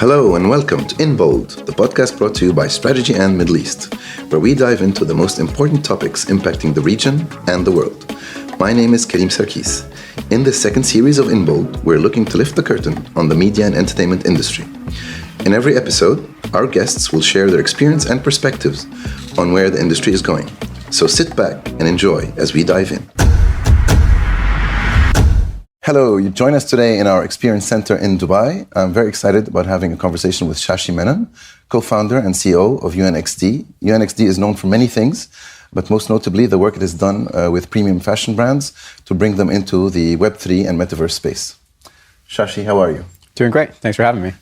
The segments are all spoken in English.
Hello and welcome to In Bold, the podcast brought to you by Strategy and Middle East, where we dive into the most important topics impacting the region and the world. My name is Karim Sarkis. In this second series of In Bold, we're looking to lift the curtain on the media and entertainment industry. In every episode, our guests will share their experience and perspectives on where the industry is going. So sit back and enjoy as we dive in. Hello, you join us today in our Experience Center in Dubai. I'm very excited about having a conversation with Shashi Menon, co-founder and CEO of UNXD. UNXD is known for many things, but most notably the work it has done with premium fashion brands to bring them into the Web3 and metaverse space. Shashi, how are you? Doing great. Thanks for having me.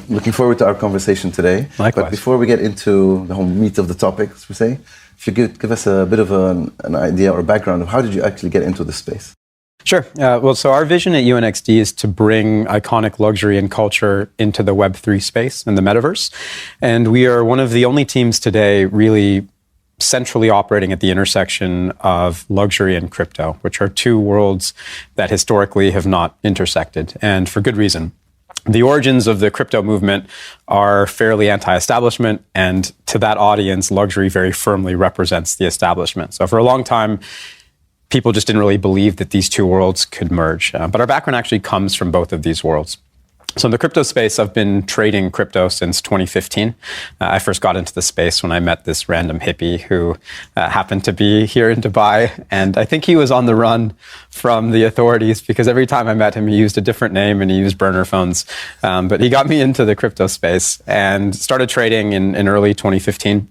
Looking forward to our conversation today. Likewise. But before we get into the whole meat of the topic, as we say, if you could give us a bit of an idea or background of how did you actually get into this space? Sure. So our vision at UNXD is to bring iconic luxury and culture into the Web3 space and the metaverse. And we are one of the only teams today really centrally operating at the intersection of luxury and crypto, which are two worlds that historically have not intersected, and for good reason. The origins of the crypto movement are fairly anti-establishment, and to that audience, luxury very firmly represents the establishment. So for a long time, people just didn't really believe that these two worlds could merge. But our background actually comes from both of these worlds. So in the crypto space, I've been trading crypto since 2015. I first got into the space when I met this random hippie who happened to be here in Dubai. And I think he was on the run from the authorities because every time I met him, he used a different name and he used burner phones. But he got me into the crypto space and started trading in early 2015.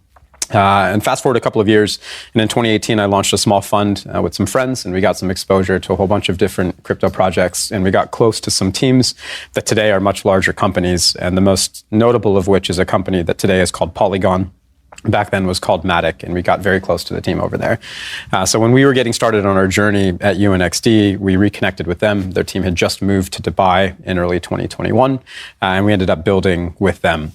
And fast forward a couple of years, and in 2018, I launched a small fund with some friends, and we got some exposure to a whole bunch of different crypto projects, and we got close to some teams that today are much larger companies, and the most notable of which is a company that today is called Polygon. Back then was called Matic, and we got very close to the team over there. So when we were getting started on our journey at UNXD, we reconnected with them. Their team had just moved to Dubai in early 2021, and we ended up building with them.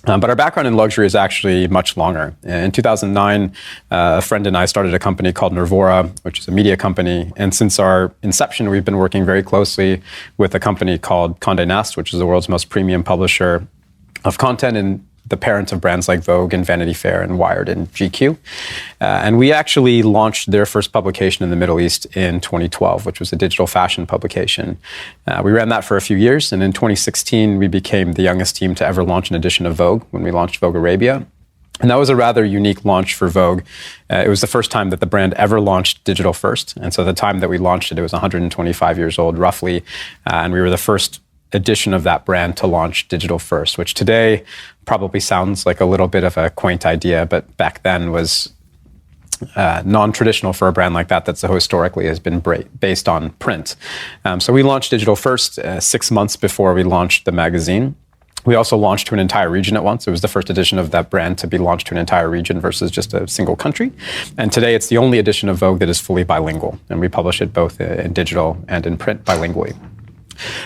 But our background in luxury is actually much longer. In 2009, a friend and I started a company called Nervora, which is a media company. And since our inception, we've been working very closely with a company called Condé Nast, which is the world's most premium publisher of content and the parent of brands like Vogue and Vanity Fair and Wired and GQ. And we actually launched their first publication in the Middle East in 2012, which was a digital fashion publication. We ran that for a few years, and in 2016, we became the youngest team to ever launch an edition of Vogue when we launched Vogue Arabia. And that was a rather unique launch for Vogue. It was the first time that the brand ever launched digital first. And so the time that we launched it, it was 125 years old, roughly. And we were the first edition of that brand to launch digital first, which today probably sounds like a little bit of a quaint idea, but back then was non-traditional for a brand like that so historically has been based on print. So we launched digital first 6 months before we launched the magazine. We also launched to an entire region at once. It was the first edition of that brand to be launched to an entire region versus just a single country. And today it's the only edition of Vogue that is fully bilingual. And we publish it both in digital and in print bilingually.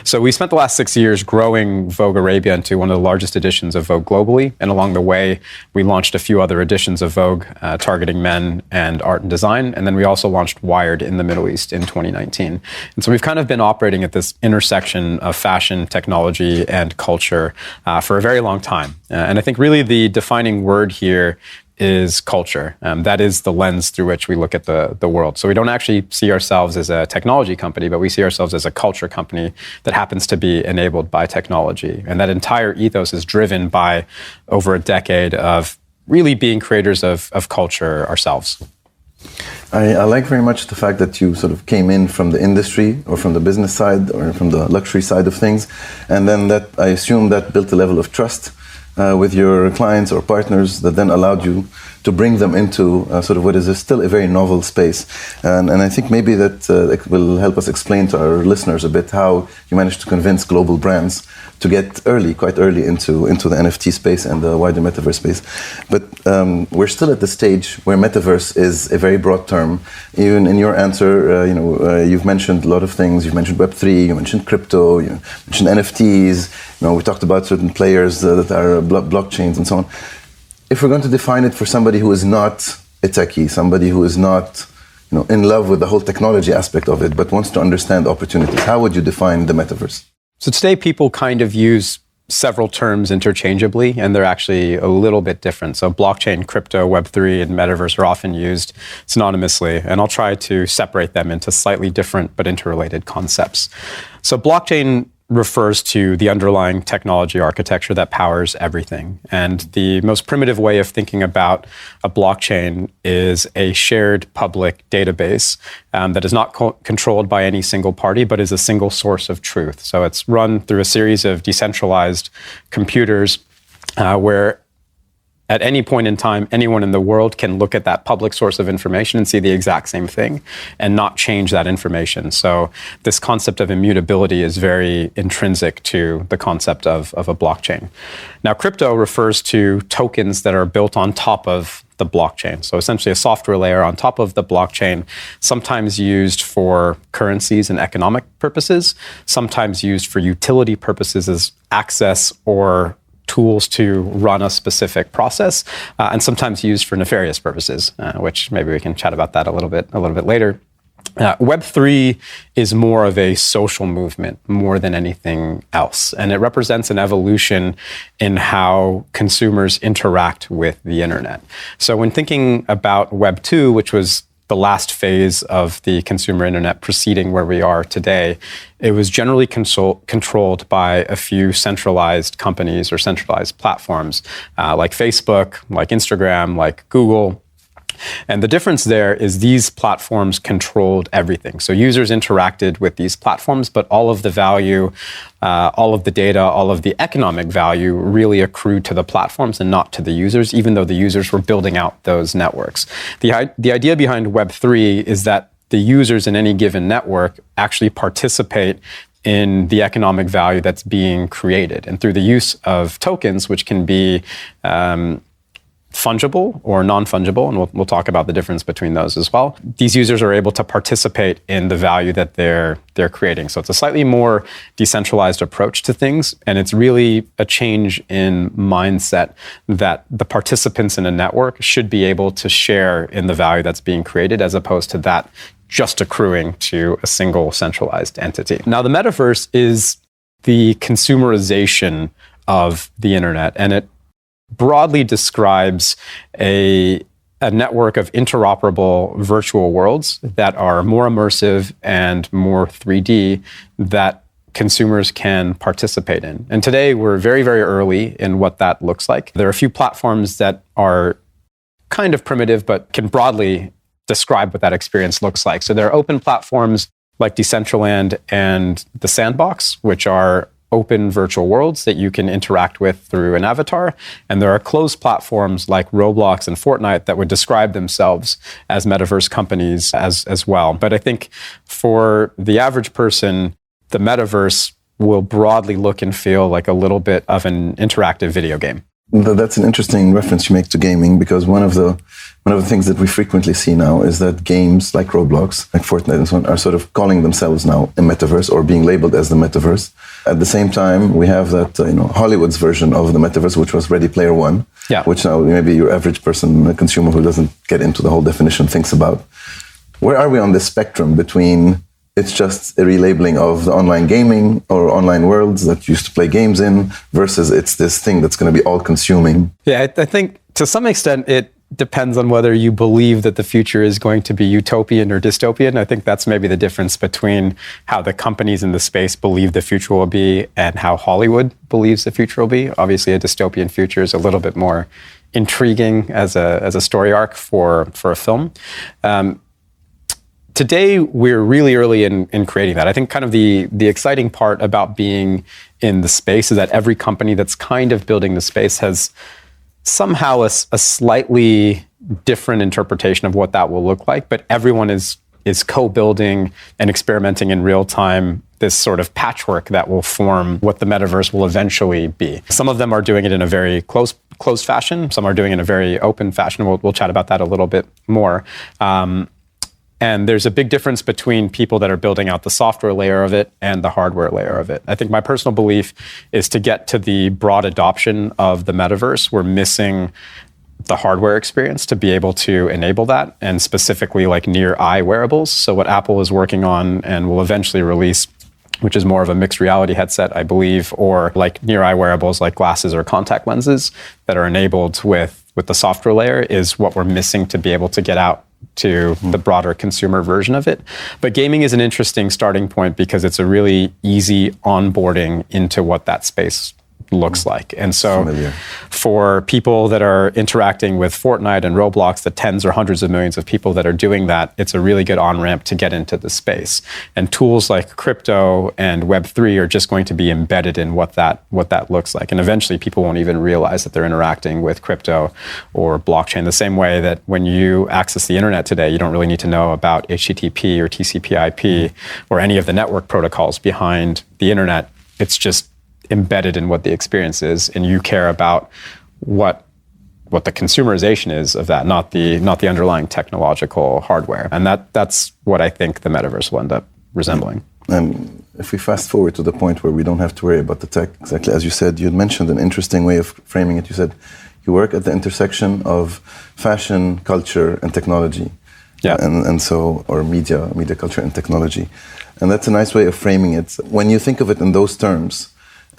So we spent the last 6 years growing Vogue Arabia into one of the largest editions of Vogue globally. And along the way, we launched a few other editions of Vogue targeting men and art and design. And then we also launched Wired in the Middle East in 2019. And so we've kind of been operating at this intersection of fashion, technology, and culture for a very long time. And I think really the defining word here is culture. That is the lens through which we look at the world. So we don't actually see ourselves as a technology company, but we see ourselves as a culture company that happens to be enabled by technology. And that entire ethos is driven by over a decade of really being creators of culture ourselves. I like very much the fact that you sort of came in from the industry or from the business side or from the luxury side of things. And then that, I assume that built a level of trust with your clients or partners that then allowed you to bring them into sort of what is still a very novel space. And I think maybe that will help us explain to our listeners a bit how you managed to convince global brands to get quite early into the NFT space and the wider metaverse space. But we're still at the stage where metaverse is a very broad term. Even in your answer, you've mentioned a lot of things. You've mentioned Web3, you mentioned crypto, you mentioned NFTs. We talked about certain players that are blockchains and so on. If we're going to define it for somebody who is not a techie, somebody who is not in love with the whole technology aspect of it, but wants to understand opportunities, how would you define the metaverse? So today people kind of use several terms interchangeably, and they're actually a little bit different. So blockchain, crypto, Web3, and metaverse are often used synonymously, and I'll try to separate them into slightly different but interrelated concepts. So blockchain refers to the underlying technology architecture that powers everything. And the most primitive way of thinking about a blockchain is a shared public database that is not controlled by any single party, but is a single source of truth. So it's run through a series of decentralized computers where at any point in time, anyone in the world can look at that public source of information and see the exact same thing and not change that information. So this concept of immutability is very intrinsic to the concept of a blockchain. Now, crypto refers to tokens that are built on top of the blockchain. So essentially a software layer on top of the blockchain, sometimes used for currencies and economic purposes, sometimes used for utility purposes as access or tools to run a specific process, and sometimes used for nefarious purposes, which maybe we can chat about that a little bit later. Web3 is more of a social movement more than anything else, and it represents an evolution in how consumers interact with the internet. So when thinking about Web2, which was the last phase of the consumer internet preceding where we are today, it was generally controlled by a few centralized companies or centralized platforms like Facebook, like Instagram, like Google. And the difference there is these platforms controlled everything. So users interacted with these platforms, but all of the value, all of the data, all of the economic value really accrued to the platforms and not to the users, even though the users were building out those networks. The idea behind Web3 is that the users in any given network actually participate in the economic value that's being created. And through the use of tokens, which can be fungible or non-fungible, and we'll talk about the difference between those as well. These users are able to participate in the value that they're creating. So it's a slightly more decentralized approach to things, and it's really a change in mindset that the participants in a network should be able to share in the value that's being created, as opposed to that just accruing to a single centralized entity. Now, the metaverse is the consumerization of the internet, and it broadly describes a network of interoperable virtual worlds that are more immersive and more 3D that consumers can participate in. And today we're very, very early in what that looks like. There are a few platforms that are kind of primitive, but can broadly describe what that experience looks like. So there are open platforms like Decentraland and The Sandbox, which are open virtual worlds that you can interact with through an avatar. And there are closed platforms like Roblox and Fortnite that would describe themselves as metaverse companies as well. But I think for the average person, the metaverse will broadly look and feel like a little bit of an interactive video game. That's an interesting reference you make to gaming, because one of the things that we frequently see now is that games like Roblox, like Fortnite and so on, are sort of calling themselves now a metaverse or being labeled as the metaverse. At the same time, we have that Hollywood's version of the metaverse, which was Ready Player One, which now maybe your average person, a consumer who doesn't get into the whole definition, thinks about. Where are we on this spectrum between it's just a relabeling of the online gaming or online worlds that you used to play games in versus it's this thing that's going to be all-consuming? Yeah, I think to some extent it depends on whether you believe that the future is going to be utopian or dystopian. I think that's maybe the difference between how the companies in the space believe the future will be and how Hollywood believes the future will be. Obviously, a dystopian future is a little bit more intriguing as a story arc for a film. Today, we're really early in creating that. I think kind of the exciting part about being in the space is that every company that's kind of building the space has somehow a slightly different interpretation of what that will look like, but everyone is co-building and experimenting in real time this sort of patchwork that will form what the metaverse will eventually be. Some of them are doing it in a very closed fashion. Some are doing it in a very open fashion. We'll chat about that a little bit more. And there's a big difference between people that are building out the software layer of it and the hardware layer of it. I think my personal belief is to get to the broad adoption of the metaverse, we're missing the hardware experience to be able to enable that, and specifically like near eye wearables. So what Apple is working on and will eventually release which is more of a mixed reality headset, I believe, or like near-eye wearables like glasses or contact lenses that are enabled with the software layer, is what we're missing to be able to get out to the broader consumer version of it. But gaming is an interesting starting point because it's a really easy onboarding into what that space looks like. And so for people that are interacting with Fortnite and Roblox, the tens or hundreds of millions of people that are doing that, it's a really good on-ramp to get into the space. And tools like crypto and Web3 are just going to be embedded in what that looks like. And eventually people won't even realize that they're interacting with crypto or blockchain, the same way that when you access the internet today, you don't really need to know about HTTP or TCP/IP or any of the network protocols behind the internet. It's just embedded in what the experience is, and you care about what the consumerization is of that, not the underlying technological hardware. And that's what I think the metaverse will end up resembling. And if we fast forward to the point where we don't have to worry about the tech, exactly as you said, you had mentioned an interesting way of framing it. You said you work at the intersection of fashion, culture, and technology. Yeah. And so, or media culture and technology. And that's a nice way of framing it. When you think of it in those terms,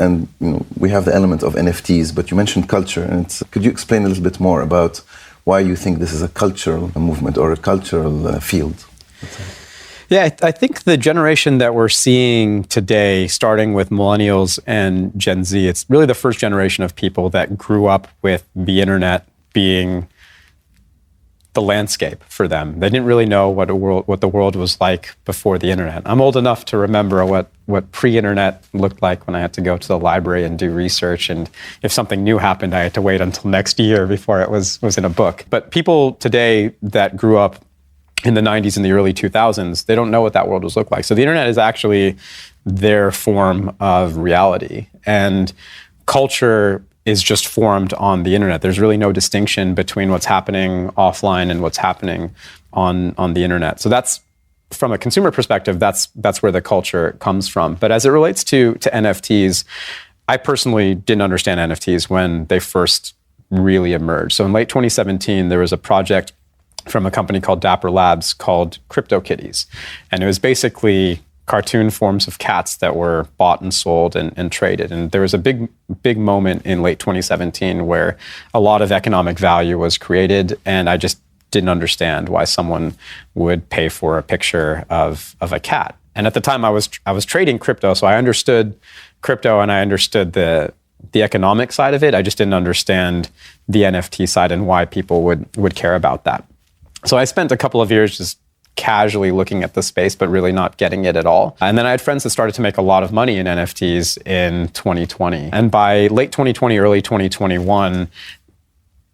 and we have the element of NFTs, but you mentioned culture, and could you explain a little bit more about why you think this is a cultural movement or a cultural field? Yeah, I think the generation that we're seeing today, starting with millennials and Gen Z, it's really the first generation of people that grew up with the internet being the landscape for them. They didn't really know what the world was like before the internet. I'm old enough to remember what pre-internet looked like when I had to go to the library and do research, and if something new happened, I had to wait until next year before it was in a book. But people today that grew up in the 90s and the early 2000s, they don't know what that world was look like. So the internet is actually their form of reality, and culture is just formed on the internet. There's really no distinction between what's happening offline and what's happening on the internet. So that's, from a consumer perspective, that's where the culture comes from. But as it relates to NFTs, I personally didn't understand NFTs when they first really emerged. So in late 2017, there was a project from a company called Dapper Labs called CryptoKitties. And it was basically cartoon forms of cats that were bought and sold and traded. And there was a big moment in late 2017 where a lot of economic value was created, and I just didn't understand why someone would pay for a picture of a cat. And at the time I was trading crypto, so I understood crypto and I understood the economic side of it. I just didn't understand the NFT side and why people would care about that. So I spent a couple of years just casually looking at the space, but really not getting it at all. And then I had friends that started to make a lot of money in NFTs in 2020. And by late 2020, early 2021,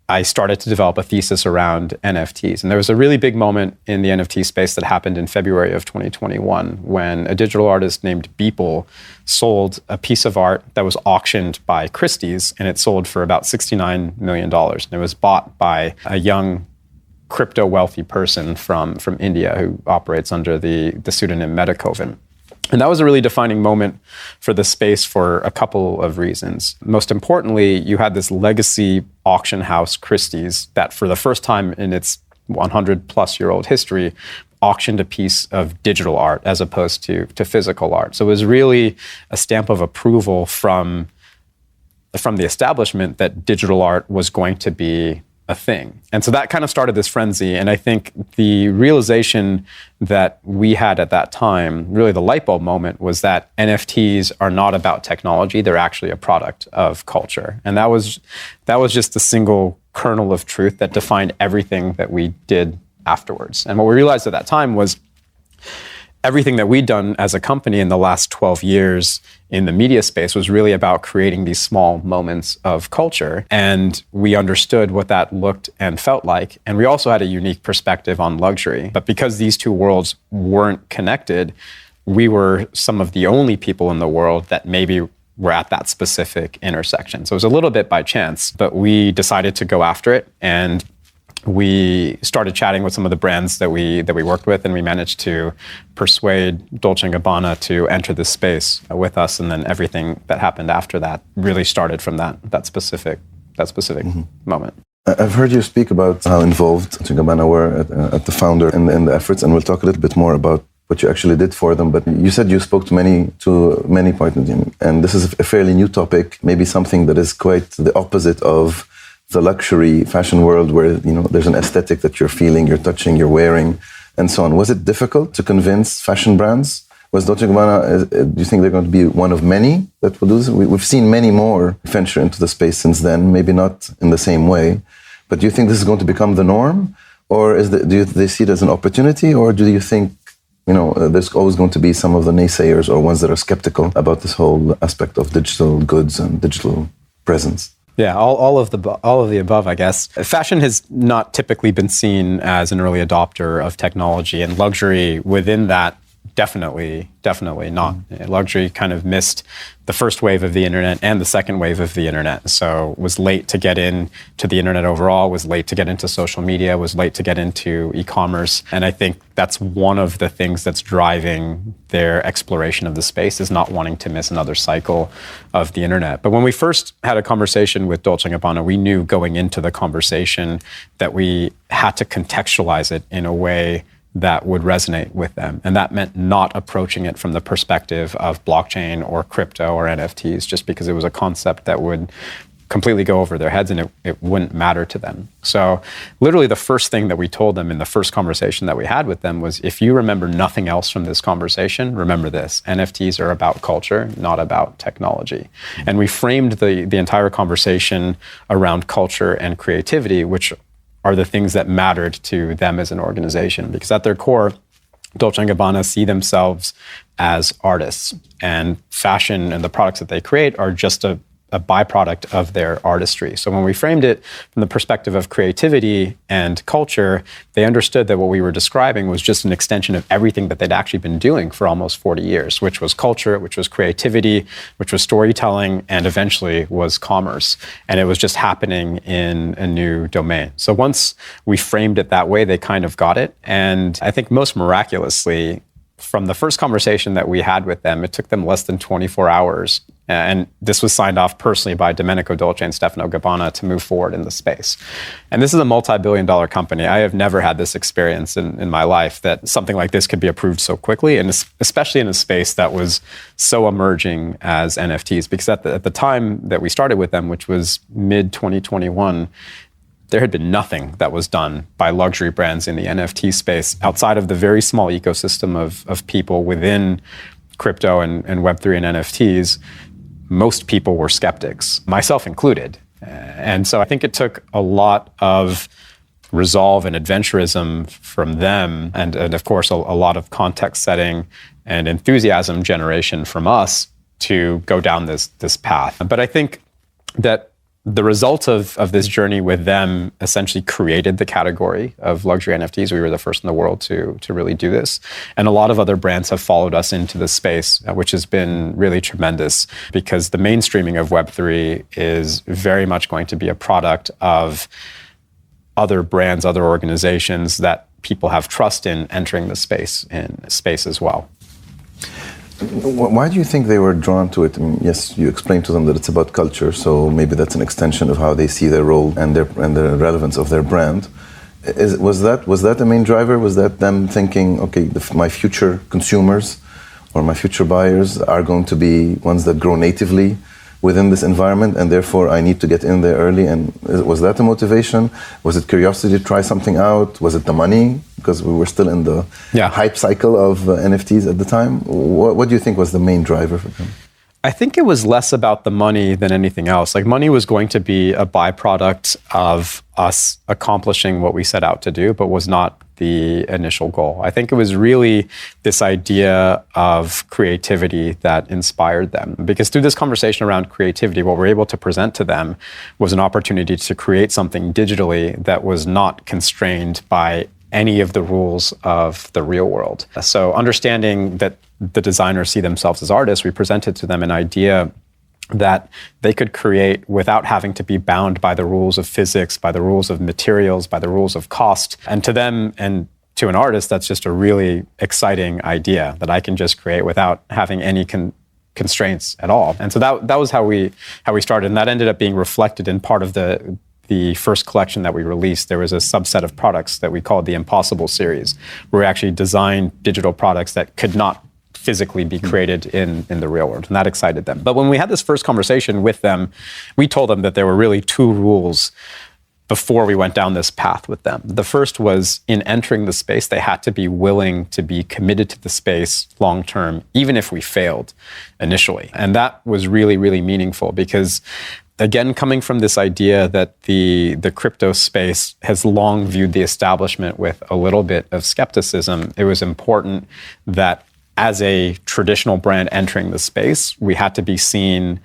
I started to develop a thesis around NFTs. And there was a really big moment in the NFT space that happened in February of 2021 when a digital artist named Beeple sold a piece of art that was auctioned by Christie's, and it sold for about $69 million. And it was bought by a young crypto wealthy person from India who operates under the pseudonym Metacoven. And that was a really defining moment for the space for a couple of reasons. Most importantly, you had this legacy auction house, Christie's, that for the first time in its 100-plus-year-old history, auctioned a piece of digital art as opposed to physical art. So it was really a stamp of approval from the establishment that digital art was going to be a thing. And so that kind of started this frenzy. And I think the realization that we had at that time, really the light bulb moment, was that NFTs are not about technology. They're actually a product of culture. And that was just the single kernel of truth that defined everything that we did afterwards. And what we realized at that time was everything that we'd done as a company in the last 12 years in the media space was really about creating these small moments of culture. And we understood what that looked and felt like. And we also had a unique perspective on luxury. But because these two worlds weren't connected, we were some of the only people in the world that maybe were at that specific intersection. So it was a little bit by chance, but we decided to go after it. And we started chatting with some of the brands that we worked with, and we managed to persuade Dolce & Gabbana to enter this space with us. And then everything that happened after that really started from that specific moment. I've heard you speak about how involved Dolce & Gabbana were at the founder in the efforts, and we'll talk a little bit more about what you actually did for them. But you said you spoke to many partners, and this is a fairly new topic, maybe something that is quite the opposite of the luxury fashion world, where there's an aesthetic that you're feeling, you're touching, you're wearing, and so on. Was it difficult to convince fashion brands? Was Dolce & Gabbana, do you think they're going to be one of many that will do this? We've seen many more venture into the space since then, maybe not in the same way, but do you think this is going to become the norm? Or do they see it as an opportunity? Or do you think, there's always going to be some of the naysayers or ones that are skeptical about this whole aspect of digital goods and digital presence? Yeah, all of the above, I guess. Fashion has not typically been seen as an early adopter of technology, and luxury within that, definitely not. Luxury kind of missed the first wave of the internet and the second wave of the internet. So was late to get into the internet overall, was late to get into social media, was late to get into e-commerce. And I think that's one of the things that's driving their exploration of the space, is not wanting to miss another cycle of the internet. But when we first had a conversation with Dolce & Gabbana, we knew going into the conversation that we had to contextualize it in a way that would resonate with them. And that meant not approaching it from the perspective of blockchain or crypto or NFTs, just because it was a concept that would completely go over their heads and it wouldn't matter to them. So literally the first thing that we told them in the first conversation that we had with them was, if you remember nothing else from this conversation, remember this: NFTs are about culture, not about technology. And we framed the entire conversation around culture and creativity, which are the things that mattered to them as an organization. Because at their core, Dolce & Gabbana see themselves as artists, and fashion and the products that they create are just a byproduct of their artistry. So when we framed it from the perspective of creativity and culture, they understood that what we were describing was just an extension of everything that they'd actually been doing for almost 40 years, which was culture, which was creativity, which was storytelling, and eventually was commerce. And it was just happening in a new domain. So once we framed it that way, they kind of got it. And I think most miraculously, from the first conversation that we had with them, it took them less than 24 hours. And this was signed off personally by Domenico Dolce and Stefano Gabbana to move forward in the space. And this is a multi-billion-dollar company. I have never had this experience in my life, that something like this could be approved so quickly, and especially in a space that was so emerging as NFTs. Because at the time that we started with them, which was mid-2021, there had been nothing that was done by luxury brands in the NFT space outside of the very small ecosystem of people within crypto and Web3 and NFTs. Most people were skeptics, myself included. And so I think it took a lot of resolve and adventurism from them, and of course a lot of context setting and enthusiasm generation from us to go down this path. But I think that the result of this journey with them essentially created the category of luxury NFTs. We were the first in the world to really do this. And a lot of other brands have followed us into this space, which has been really tremendous, because the mainstreaming of Web3 is very much going to be a product of other brands, other organizations that people have trust in entering the space as well. Why do you think they were drawn to it? I mean, yes, you explained to them that it's about culture, so maybe that's an extension of how they see their role and the relevance of their brand. Was that the main driver? Was that them thinking, okay, my future consumers or my future buyers are going to be ones that grow natively within this environment, and therefore I need to get in there early? And was that the motivation? Was it curiosity to try something out? Was it the money? Because we were still in the hype cycle of NFTs at the time. What do you think was the main driver for them? I think it was less about the money than anything else. Like, money was going to be a byproduct of us accomplishing what we set out to do, but was not the initial goal. I think it was really this idea of creativity that inspired them. Because through this conversation around creativity, what we're able to present to them was an opportunity to create something digitally that was not constrained by any of the rules of the real world. So understanding that the designers see themselves as artists, we presented to them an idea that they could create without having to be bound by the rules of physics, by the rules of materials, by the rules of cost. And to them and to an artist, that's just a really exciting idea, that I can just create without having any constraints at all. And so that was how we started. And that ended up being reflected in part of the the first collection that we released, there was a subset of products that we called the Impossible series, where we actually designed digital products that could not physically be created in the real world, and that excited them. But when we had this first conversation with them, we told them that there were really two rules before we went down this path with them. The first was, in entering the space, they had to be willing to be committed to the space long term, even if we failed initially. And that was really, really meaningful because, again, coming from this idea that the crypto space has long viewed the establishment with a little bit of skepticism, it was important that as a traditional brand entering the space, we had to be seen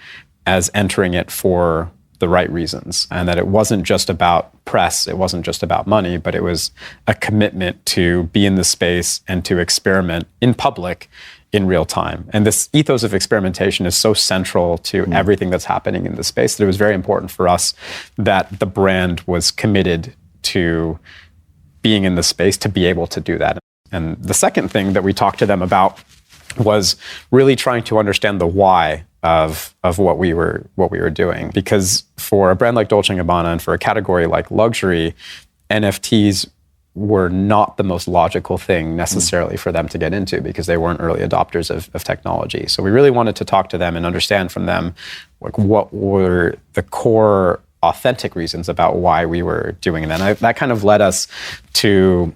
as entering it for the right reasons, and that it wasn't just about press, it wasn't just about money, but it was a commitment to be in the space and to experiment in public in real time. And this ethos of experimentation is so central to everything that's happening in the space that it was very important for us that the brand was committed to being in the space to be able to do that. And the second thing that we talked to them about was really trying to understand the why of what we were doing. Because for a brand like Dolce & Gabbana and for a category like luxury, NFTs were not the most logical thing necessarily for them to get into because they weren't early adopters of technology. So we really wanted to talk to them and understand from them like what were the core authentic reasons about why we were doing it. And that kind of led us to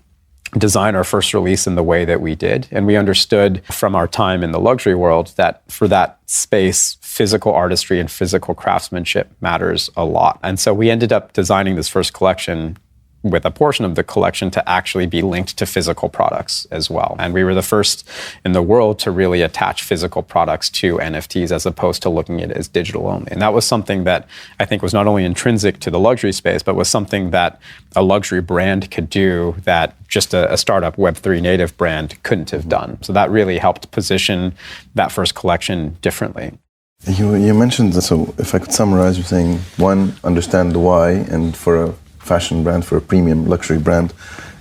design our first release in the way that we did. And we understood from our time in the luxury world that for that space, physical artistry and physical craftsmanship matters a lot. And so we ended up designing this first collection with a portion of the collection to actually be linked to physical products as well. And we were the first in the world to really attach physical products to NFTs as opposed to looking at it as digital only. And that was something that I think was not only intrinsic to the luxury space, but was something that a luxury brand could do that just a startup Web3 native brand couldn't have done. So that really helped position that first collection differently. You mentioned, so if I could summarize, you're saying, one, understand the why, and for a fashion brand, for a premium luxury brand,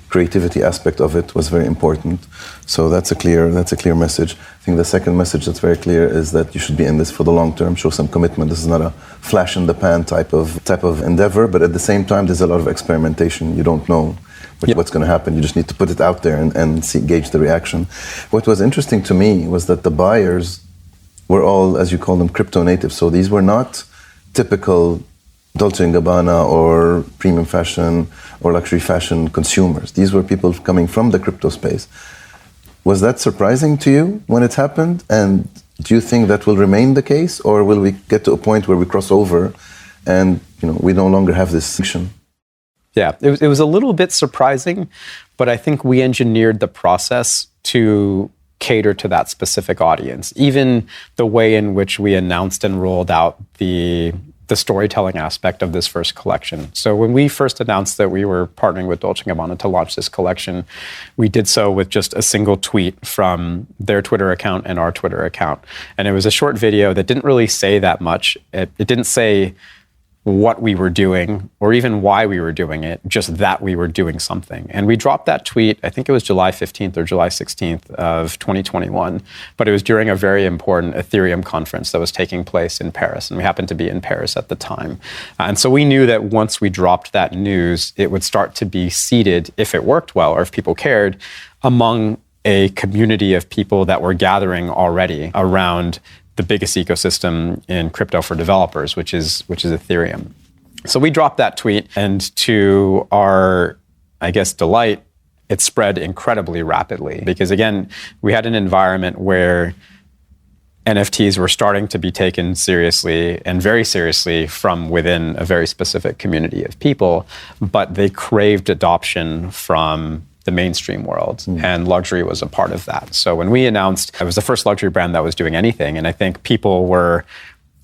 creativity aspect of it was very important. So that's a clear message. I think the second message that's very clear is that you should be in this for the long term, show some commitment. This is not a flash in the pan type of endeavor, but at the same time, there's a lot of experimentation. You don't know what's going to happen. You just need to put it out there and gauge the reaction. What was interesting to me was that the buyers were all, as you call them, crypto natives. So these were not typical Dolce & Gabbana or premium fashion or luxury fashion consumers. These were people coming from the crypto space. Was that surprising to you when it happened? And do you think that will remain the case, or will we get to a point where we cross over and we no longer have this section? Yeah, it was a little bit surprising, but I think we engineered the process to cater to that specific audience. Even the way in which we announced and rolled out the storytelling aspect of this first collection. So when we first announced that we were partnering with Dolce & Gabbana to launch this collection, we did so with just a single tweet from their Twitter account and our Twitter account. And it was a short video that didn't really say that much. It didn't say what we were doing or even why we were doing it, just that we were doing something. And we dropped that tweet, I think it was July 15th or July 16th of 2021, but it was during a very important Ethereum conference that was taking place in Paris, and we happened to be in Paris at the time. And so we knew that once we dropped that news, it would start to be seeded, if it worked well or if people cared, among a community of people that were gathering already around the biggest ecosystem in crypto for developers, which is Ethereum. So we dropped that tweet, and to our, I guess, delight, it spread incredibly rapidly. Because again, we had an environment where NFTs were starting to be taken seriously and very seriously from within a very specific community of people, but they craved adoption from the mainstream world, and luxury was a part of that. So when we announced, it was the first luxury brand that was doing anything, and I think people were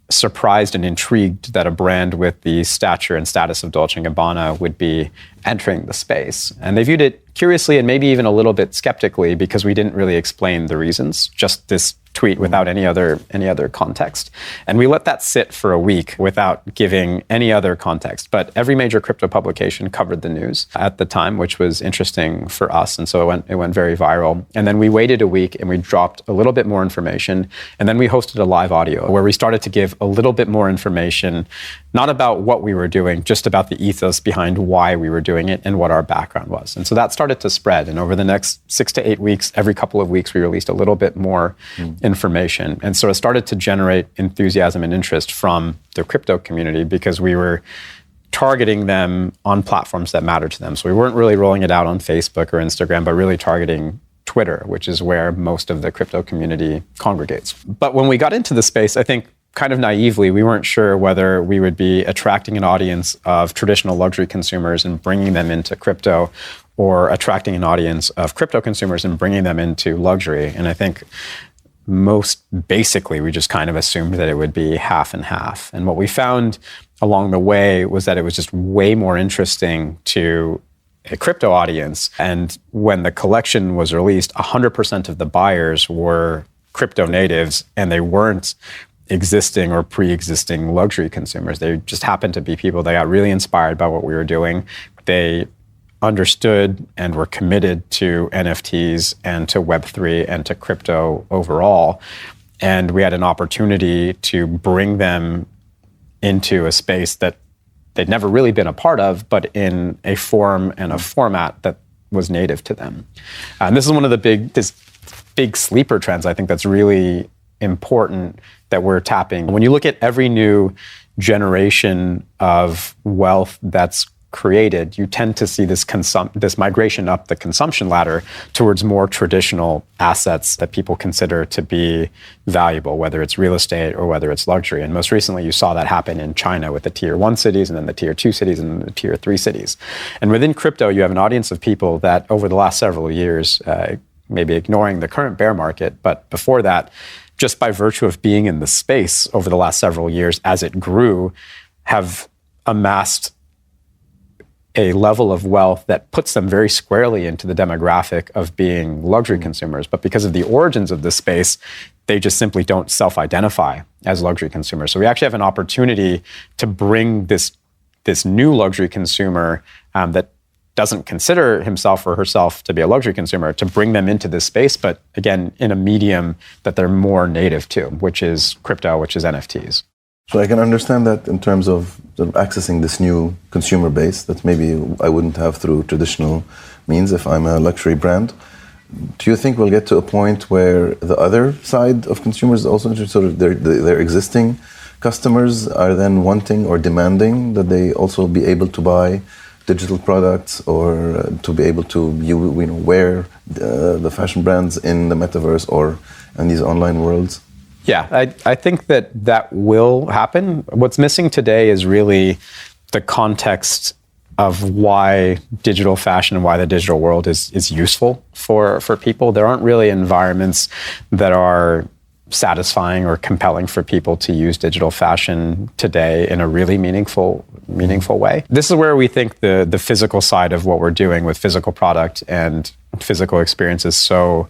surprised and intrigued that a brand with the stature and status of Dolce & Gabbana would be entering the space. And they viewed it curiously and maybe even a little bit skeptically because we didn't really explain the reasons, just this tweet without any other context. And we let that sit for a week without giving any other context. But every major crypto publication covered the news at the time, which was interesting for us. And so it went very viral. And then we waited a week and we dropped a little bit more information. And then we hosted a live audio where we started to give a little bit more information, not about what we were doing, just about the ethos behind why we were doing it and what our background was. And so that started to spread. And over the next 6 to 8 weeks, every couple of weeks, we released a little bit more information. And so it started to generate enthusiasm and interest from the crypto community because we were targeting them on platforms that matter to them. So we weren't really rolling it out on Facebook or Instagram, but really targeting Twitter, which is where most of the crypto community congregates. But when we got into the space, I think kind of naively, we weren't sure whether we would be attracting an audience of traditional luxury consumers and bringing them into crypto, or attracting an audience of crypto consumers and bringing them into luxury. And I think most basically, we just kind of assumed that it would be half and half. And what we found along the way was that it was just way more interesting to a crypto audience. And when the collection was released, 100% of the buyers were crypto natives, and they weren't existing or pre-existing luxury consumers. They just happened to be people that got really inspired by what we were doing. They understood and were committed to NFTs and to Web3 and to crypto overall. And we had an opportunity to bring them into a space that they'd never really been a part of, but in a form and a format that was native to them. And this is one of the big sleeper trends, I think, that's really important that we're tapping. When you look at every new generation of wealth that's created, you tend to see this migration up the consumption ladder towards more traditional assets that people consider to be valuable, whether it's real estate or whether it's luxury. And most recently, you saw that happen in China with the tier 1 cities, and then the tier 2 cities, and the tier 3 cities. And within crypto, you have an audience of people that over the last several years, maybe ignoring the current bear market, but before that, just by virtue of being in the space over the last several years as it grew, have amassed a level of wealth that puts them very squarely into the demographic of being luxury consumers. But because of the origins of this space, they just simply don't self-identify as luxury consumers. So we actually have an opportunity to bring this new luxury consumer that doesn't consider himself or herself to be a luxury consumer, to bring them into this space, but again, in a medium that they're more native to, which is crypto, which is NFTs. So I can understand that in terms of sort of accessing this new consumer base that maybe I wouldn't have through traditional means if I'm a luxury brand. Do you think we'll get to a point where the other side of consumers also sort of their existing customers are then wanting or demanding that they also be able to buy digital products or to be able to wear the fashion brands in the metaverse or in these online worlds? Yeah, I think that will happen. What's missing today is really the context of why digital fashion and why the digital world is useful for people. There aren't really environments that are satisfying or compelling for people to use digital fashion today in a really meaningful way. This is where we think the physical side of what we're doing with physical product and physical experience is so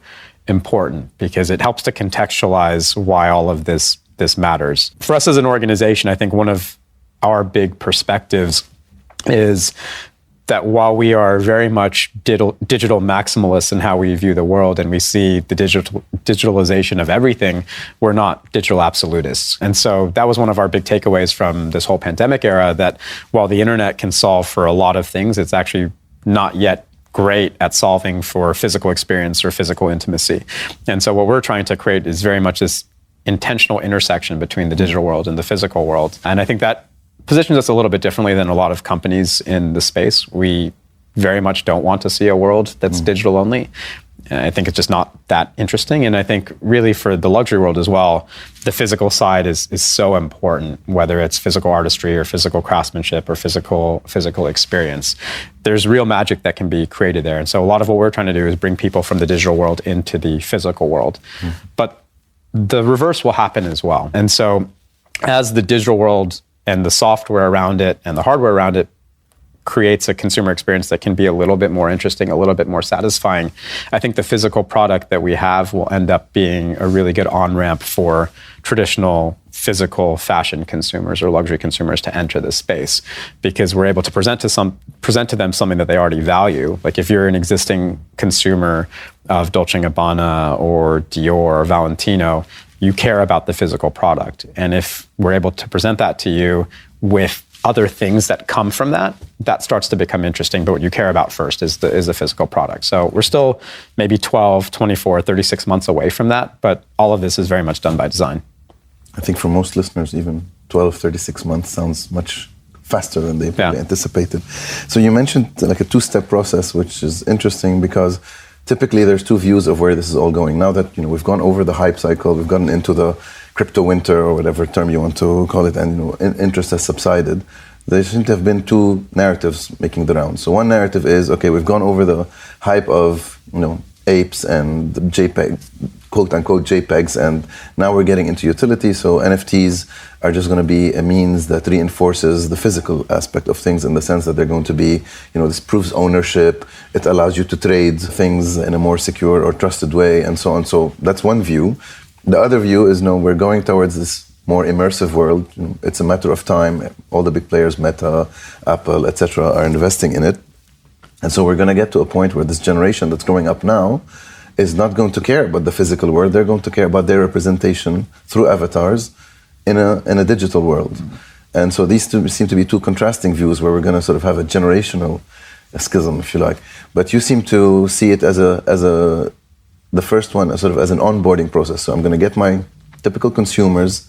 important, because it helps to contextualize why all of this matters. For us as an organization, I think one of our big perspectives is that while we are very much digital maximalists in how we view the world, and we see the digitalization of everything, we're not digital absolutists. And so that was one of our big takeaways from this whole pandemic era, that while the internet can solve for a lot of things, it's actually not yet great at solving for physical experience or physical intimacy. And so what we're trying to create is very much this intentional intersection between the digital world and the physical world. And I think that positions us a little bit differently than a lot of companies in the space. We very much don't want to see a world that's digital only. I think it's just not that interesting. And I think really for the luxury world as well, the physical side is so important, whether it's physical artistry or physical craftsmanship or physical experience. There's real magic that can be created there. And so a lot of what we're trying to do is bring people from the digital world into the physical world. But the reverse will happen as well. And so as the digital world and the software around it and the hardware around it creates a consumer experience that can be a little bit more interesting, a little bit more satisfying, I think the physical product that we have will end up being a really good on-ramp for traditional physical fashion consumers or luxury consumers to enter this space, because we're able to present to them something that they already value. Like if you're an existing consumer of Dolce & Gabbana or Dior or Valentino, you care about the physical product. And if we're able to present that to you with other things that come from that, that starts to become interesting. But what you care about first is the physical product. So we're still maybe 12, 24, 36 months away from that, but all of this is very much done by design. I think for most listeners, even 12, 36 months sounds much faster than they probably anticipated. So you mentioned like a two-step process, which is interesting because typically there's two views of where this is all going. Now that we've gone over the hype cycle, we've gotten into the crypto winter or whatever term you want to call it, and interest has subsided. There seem to have been two narratives making the rounds. So one narrative is, okay, we've gone over the hype of apes and JPEG, quote unquote JPEGs, and now we're getting into utility. So NFTs are just going to be a means that reinforces the physical aspect of things in the sense that they're going to be, this proves ownership. It allows you to trade things in a more secure or trusted way, and so on. So that's one view. The other view is, no, we're going towards this more immersive world. It's a matter of time. All the big players, Meta, Apple, etc., are investing in it. And so we're going to get to a point where this generation that's growing up now is not going to care about the physical world. They're going to care about their representation through avatars in a digital world. And so these two seem to be two contrasting views where we're going to sort of have a generational schism, if you like. But you seem to see it as the first one, sort of as an onboarding process. So I'm going to get my typical consumers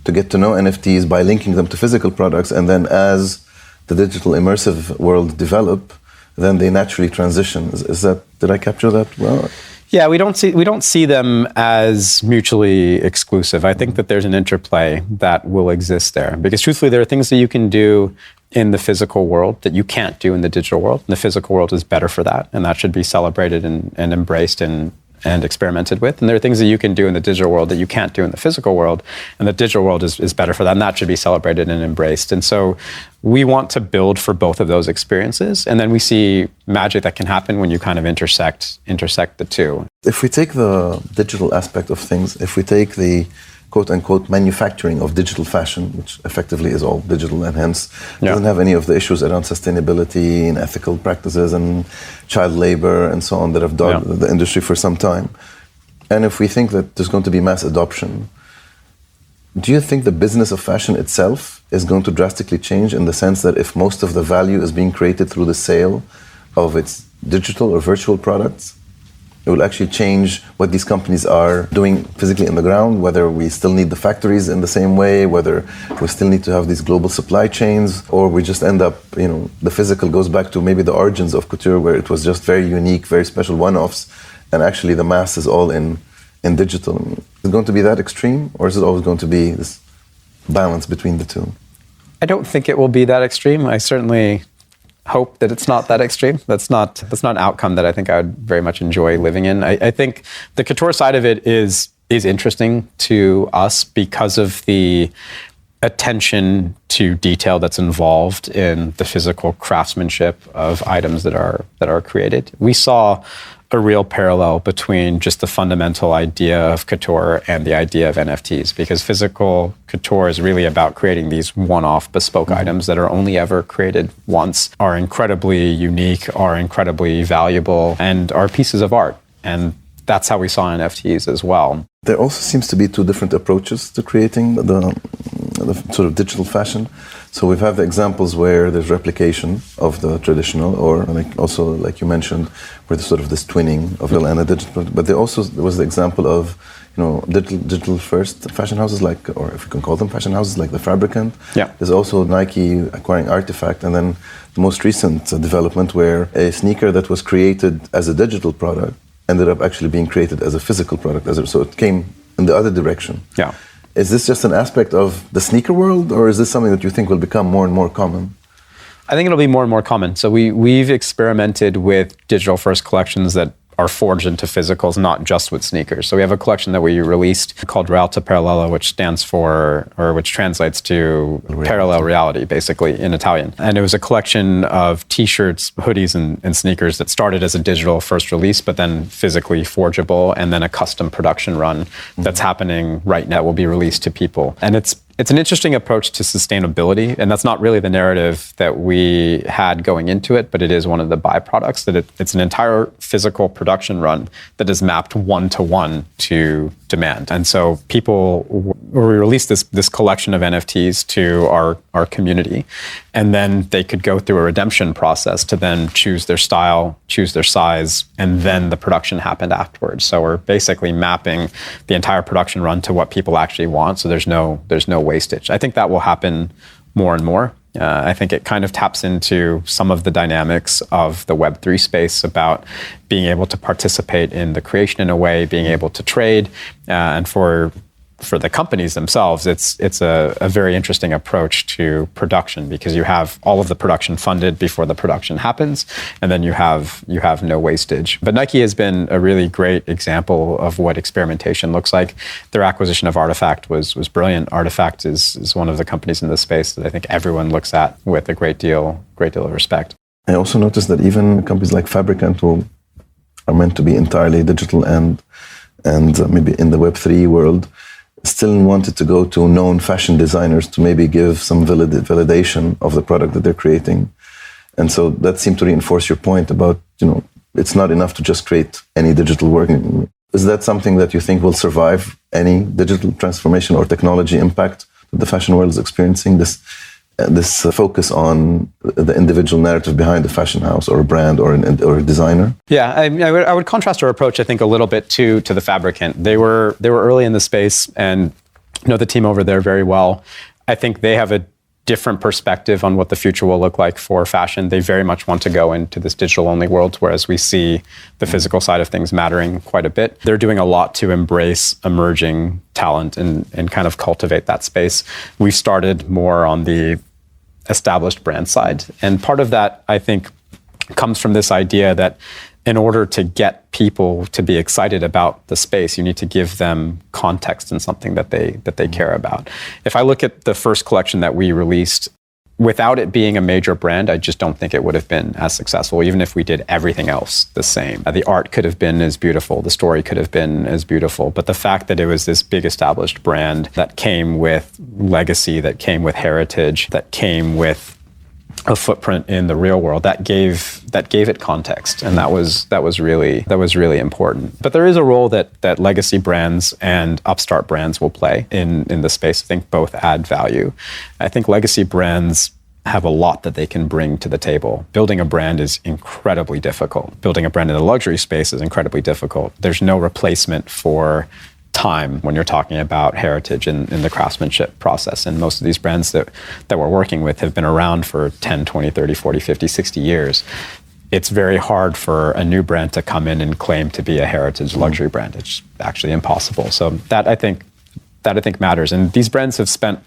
to get to know NFTs by linking them to physical products, and then as the digital immersive world develop, then they naturally transition. Did I capture that well? Yeah, we don't see them as mutually exclusive. I think that there's an interplay that will exist there, because truthfully, there are things that you can do in the physical world that you can't do in the digital world. And the physical world is better for that, and that should be celebrated and embraced and experimented with. And there are things that you can do in the digital world that you can't do in the physical world, and the digital world is better for that, and that should be celebrated and embraced. And so we want to build for both of those experiences, and then we see magic that can happen when you kind of intersect the two. If we take the digital aspect of things, if we take the quote-unquote manufacturing of digital fashion, which effectively is all digital and hence doesn't have any of the issues around sustainability and ethical practices and child labor and so on that have dogged the industry for some time. And if we think that there's going to be mass adoption, do you think the business of fashion itself is going to drastically change in the sense that if most of the value is being created through the sale of its digital or virtual products, it will actually change what these companies are doing physically in the ground, whether we still need the factories in the same way, whether we still need to have these global supply chains, or we just end up, the physical goes back to maybe the origins of couture, where it was just very unique, very special one-offs, and actually the mass is all in digital. Is it going to be that extreme, or is it always going to be this balance between the two? I don't think it will be that extreme. I certainly hope that it's not that extreme. That's not an outcome that I think I would very much enjoy living in. I think the couture side of it is interesting to us because of the attention to detail that's involved in the physical craftsmanship of items that are created. We saw a real parallel between just the fundamental idea of couture and the idea of NFTs, because physical couture is really about creating these one-off bespoke items that are only ever created once, are incredibly unique, are incredibly valuable, and are pieces of art. And that's how we saw NFTs as well. There also seems to be two different approaches to creating the sort of digital fashion. So we've had the examples where there's replication of the traditional, or like you mentioned, where there's sort of this twinning of real and a digital. But there was the example of digital first fashion houses, or if you can call them fashion houses, like the Fabricant. Yeah. There's also Nike acquiring Artifact, and then the most recent development where a sneaker that was created as a digital product ended up actually being created as a physical product. So it came in the other direction. Yeah. Is this just an aspect of the sneaker world, or is this something that you think will become more and more common? I think it'll be more and more common. So we've experimented with digital first collections that are forged into physicals, not just with sneakers. So we have a collection that we released called Realtà Parallelo, which stands for, or which translates to parallel reality, basically, in Italian. And it was a collection of t-shirts, hoodies, and sneakers that started as a digital first release, but then physically forgeable, and then a custom production run that's happening right now, will be released to people. And it's an interesting approach to sustainability, and that's not really the narrative that we had going into it, but it is one of the byproducts, that it's an entire physical production run that is mapped one-to-one to demand. And so we released this collection of NFTs to our community, and then they could go through a redemption process to then choose their style, choose their size, and then the production happened afterwards. So we're basically mapping the entire production run to what people actually want, so there's no wastage. I think that will happen more and more. I think it kind of taps into some of the dynamics of the Web3 space about being able to participate in the creation in a way, being able to trade, and for the companies themselves, it's a very interesting approach to production, because you have all of the production funded before the production happens, and then you have no wastage. But Nike has been a really great example of what experimentation looks like. Their acquisition of Artifact was brilliant. Artifact is one of the companies in this space that I think everyone looks at with a great deal of respect. I also noticed that even companies like Fabricant, who are meant to be entirely digital and maybe in the Web3 world, still wanted to go to known fashion designers to maybe give some validation of the product that they're creating. And so that seemed to reinforce your point about, it's not enough to just create any digital work. Is that something that you think will survive any digital transformation or technology impact that the fashion world is experiencing? This focus on the individual narrative behind a fashion house or a brand or a designer? Yeah, I would contrast our approach, I think, a little bit to the Fabricant. They were early in the space and know the team over there very well. I think they have a different perspective on what the future will look like for fashion. They very much want to go into this digital-only world, whereas we see the physical side of things mattering quite a bit. They're doing a lot to embrace emerging talent and kind of cultivate that space. We started more on the established brand side. And part of that, I think, comes from this idea that in order to get people to be excited about the space, you need to give them context and something that they care about. If I look at the first collection that we released, without it being a major brand, I just don't think it would have been as successful, even if we did everything else the same. The art could have been as beautiful, the story could have been as beautiful, but the fact that it was this big established brand that came with legacy, that came with heritage, that came with a footprint in the real world, that gave it context, and that was really important. But there is a role that legacy brands and upstart brands will play in the space. I think both add value. I think legacy brands have a lot that they can bring to the table. Building a brand is incredibly difficult. Building a brand in the luxury space is incredibly difficult. There's no replacement for time when you're talking about heritage in the craftsmanship process. And most of these brands that we're working with have been around for 10, 20, 30, 40, 50, 60 years. It's very hard for a new brand to come in and claim to be a heritage luxury brand. It's actually impossible. So that I think matters. And these brands have spent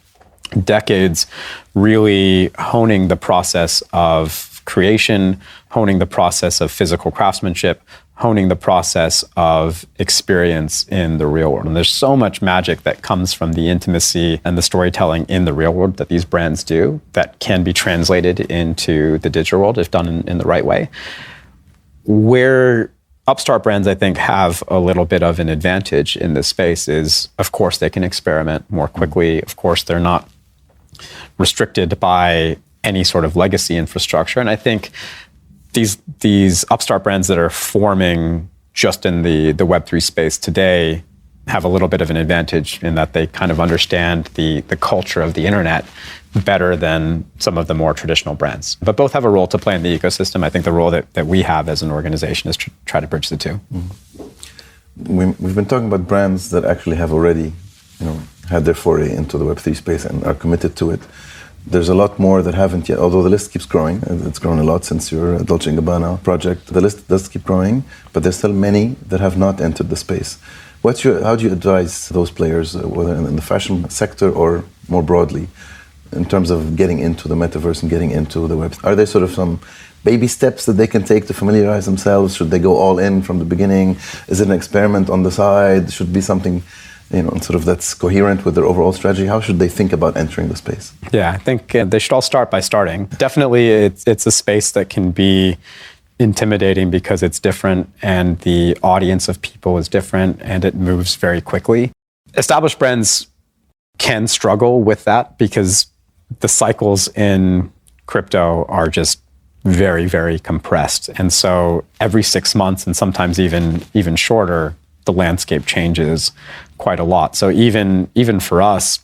decades really honing the process of creation, honing the process of physical craftsmanship, honing the process of experience in the real world. And there's so much magic that comes from the intimacy and the storytelling in the real world that these brands do that can be translated into the digital world if done in the right way. Where upstart brands, I think, have a little bit of an advantage in this space is, of course, they can experiment more quickly. Of course, they're not restricted by any sort of legacy infrastructure. And I think these upstart brands that are forming just in the Web3 space today have a little bit of an advantage in that they kind of understand the culture of the internet better than some of the more traditional brands. But both have a role to play in the ecosystem. I think the role that we have as an organization is to try to bridge the two. We've been talking about brands that actually have already, had their foray into the Web3 space and are committed to it. There's a lot more that haven't yet, although the list keeps growing. It's grown a lot since your Dolce & Gabbana project. The list does keep growing, but there's still many that have not entered the space. How do you advise those players, whether in the fashion sector or more broadly, in terms of getting into the metaverse and getting into the web? Are there sort of some baby steps that they can take to familiarize themselves? Should they go all in from the beginning? Is it an experiment on the side? Should it be something, sort of that's coherent with their overall strategy? How should they think about entering the space? Yeah, I think they should all start by starting. Definitely, it's a space that can be intimidating because it's different and the audience of people is different and it moves very quickly. Established brands can struggle with that because the cycles in crypto are just very, very compressed. And so every 6 months and sometimes even shorter, the landscape changes quite a lot. So even for us,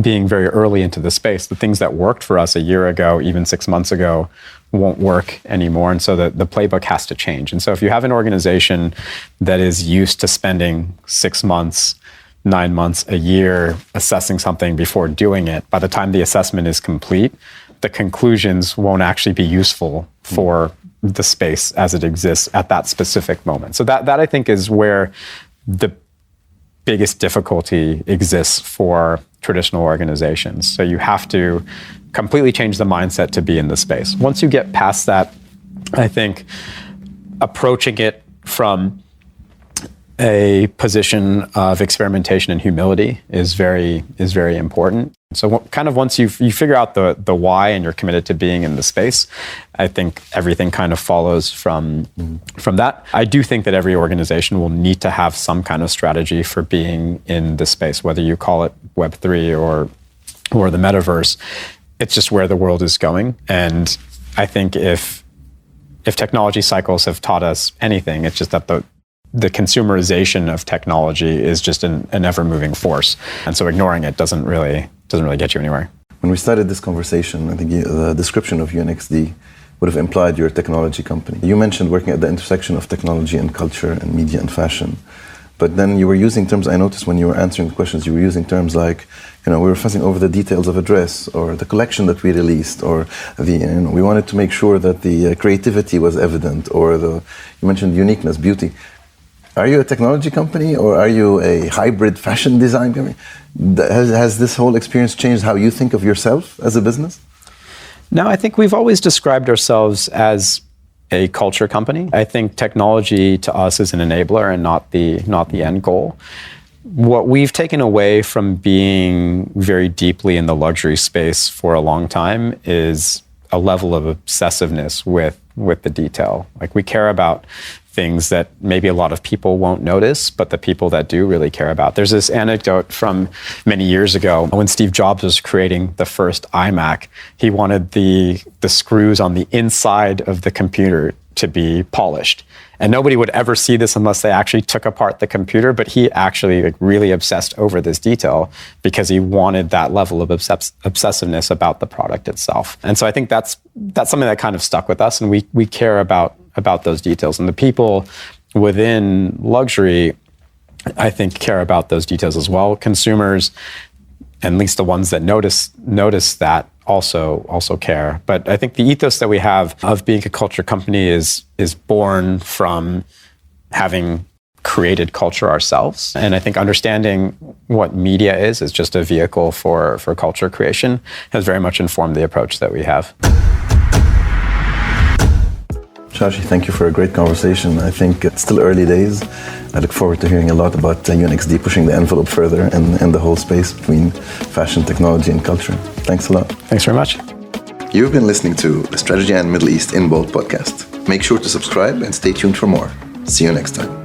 being very early into the space, the things that worked for us a year ago, even 6 months ago, won't work anymore. And so the playbook has to change. And so if you have an organization that is used to spending 6 months, 9 months, a year assessing something before doing it, by the time the assessment is complete, the conclusions won't actually be useful for the space as it exists at that specific moment. So that I think is where the biggest difficulty exists for traditional organizations. So you have to completely change the mindset to be in the space. Once you get past that, I think approaching it from a position of experimentation and humility is very important. So kind of once you figure out the why and you're committed to being in the space, I think everything kind of follows from that. I do think that every organization will need to have some kind of strategy for being in the space, whether you call it Web3 or the metaverse. It's just where the world is going. And I think if technology cycles have taught us anything, it's just that the consumerization of technology is just an ever-moving force. And so ignoring it doesn't really get you anywhere. When we started this conversation, I think the description of UNXD would have implied you're a technology company. You mentioned working at the intersection of technology and culture and media and fashion. But then you were using terms, I noticed when you were answering the questions, you were using terms like, we were fussing over the details of a dress or the collection that we released, or we wanted to make sure that the creativity was evident, or you mentioned uniqueness, beauty. Are you a technology company or are you a hybrid fashion design company? Has this whole experience changed how you think of yourself as a business? No, I think we've always described ourselves as a culture company. I think technology to us is an enabler and not the end goal. What we've taken away from being very deeply in the luxury space for a long time is a level of obsessiveness with the detail. Like, we care about things that maybe a lot of people won't notice, but the people that do really care about. There's this anecdote from many years ago when Steve Jobs was creating the first iMac. He wanted the screws on the inside of the computer to be polished. And nobody would ever see this unless they actually took apart the computer, but he actually really obsessed over this detail because he wanted that level of obsessiveness about the product itself. And so I think that's something that kind of stuck with us, and we care about those details. And the people within luxury, I think, care about those details as well. Consumers, at least the ones that notice that, also care. But I think the ethos that we have of being a culture company is born from having created culture ourselves. And I think understanding what media is just a vehicle for culture creation has very much informed the approach that we have. Shashi, thank you for a great conversation. I think it's still early days. I look forward to hearing a lot about UNXD pushing the envelope further and the whole space between fashion, technology, and culture. Thanks a lot. Thanks very much. You've been listening to the Strategy and Middle East in Bold podcast. Make sure to subscribe and stay tuned for more. See you next time.